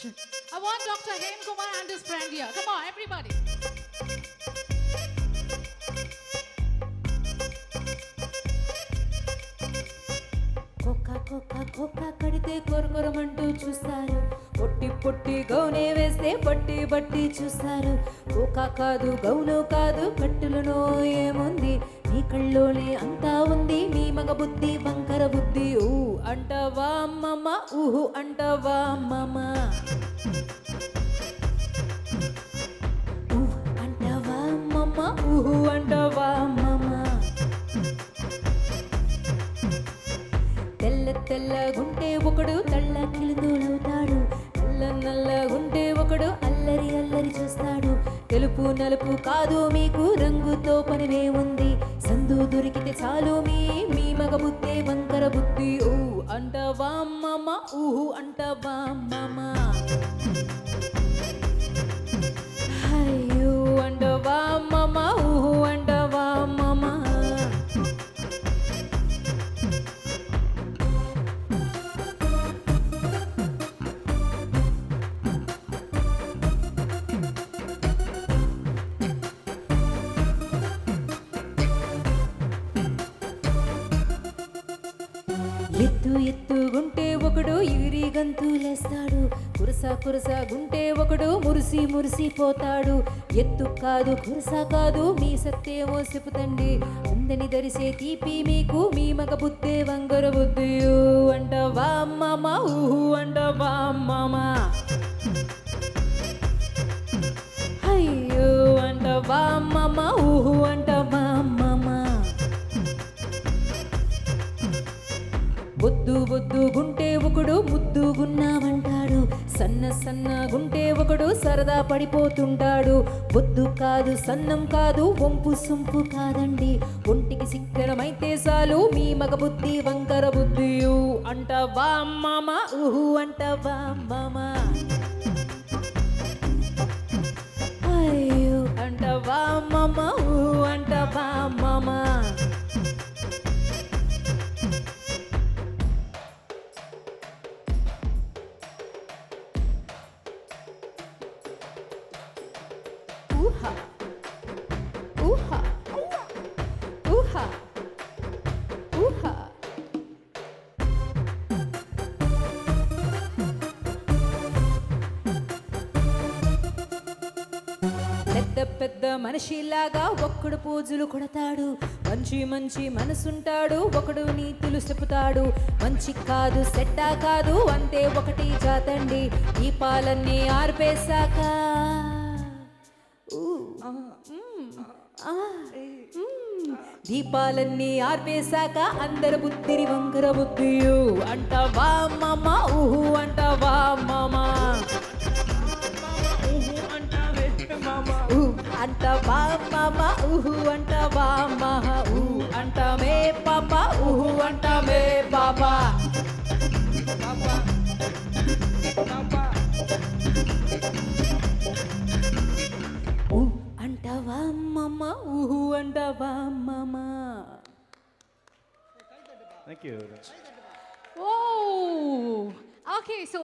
attention. I want Dr. Hem Kumar and his friend here. Come on, everybody. కుక్క కడితే కొరకొరమంటూ చూస్తారు, పొట్టి పొట్టి గౌనే వేస్తే బట్టి బట్టి చూస్తారు. కుక్క కాదు గౌను కాదు కట్టులను ఏముంది, మీ కళ్ళోనే అంతా ఉంది మీ మగ బుద్ధి వంకర బుద్ధి. ఊ అంటవా అమ్మమ్మ, ఊహు అంటవా అమ్మమ్మ, ఊ అంటవా అమ్మమ్మ, ఊహు అంటవా అమ్మమ్మ. తెల్ల తెల్లగుంటే ఒకడు తళ్ళ కిలుదోలవుతాడు, నల్ల నల్లగుంటే ఒకడు అల్లరి అల్లరి చేస్తాడు. తెలుపు నలుపు కాదు మీకు రంగుతో పనినే ఉంది, సందు దొరికితే చాలు మీ మగ బుద్ధి వంకర బుద్ధి. ఊ అంటవా అమ్మమ్మ, ఊహు అంటవా అమ్మమ్మ, అయ్యో అంటవా అమ్మమ్మ, ఊహు అంటవా అమ్మమ్మ. ఎత్తుగుంటే ఒకడు ఎగిరి గంతులేస్తాడు, కురస గుంటే ఒకడు మురిసి మురిసిపోతాడు. ఎత్తు కాదు కురస కాదు మీ సత్తేమో చెప్పుతండి, ఉందని దరిసే తీపి మీకు మీ మగ బుద్ధే వంగర బుద్ధి. ఊ అంటవా అమ్మమ్మ, ఊహు అంటవా అమ్మమ్మ, అయ్యో అంటవా అమ్మమ్మ, ఊహు అంటవా అమ్మమ్మ. బొద్దుగుంటే ఒకడు ముద్దుగున్నామంటాడు, సన్నగుంటే ఒకడు సరదా పడిపోతుంటాడు. బొద్దు కాదు సన్నం కాదు వంపు సొంపు కాదండి, ఒంటికి సిక్కరమైతే చాలు మీ మగ బుద్ధి వంకర బుద్ధి. ఊ అంటవా అమ్మమ్మ, ఊహు అంటవా అమ్మమ్మ, అయ్యో అంటవా అమ్మమ్మ, ఊహు అంటవా అమ్మమ్మ. Ooh-ha. Ooh-ha. Ooh-ha. Ooh-ha. పెద్ద మనిషిలాగా ఒక్కడు పూజలు కొడతాడు, మంచి మనసుంటాడు ఒకడు నీతులు చెప్పుతాడు. మంచి కాదు సెట్టా కాదు అంతే ఒకటి జాతండి, ఈ పాలన్నీ ఆర్పేశాక దీపాలన్నీ ఆర్పేశాక అందరు బుద్ధిని వంకర బుద్ధి. అంటవా అమ్మమ్మ, ఊహు అంటవా అమ్మమ్మ, అంటవా అమ్మమ్మ, ఊహు అంటవా అమ్మ, ఊ అంటమే పాప, ఊహు అంటమే పాప. అంటవా అమ్మమ్మ, ఊహు అంటవా అమ్మమ్మ. Thank you. Oh, okay. So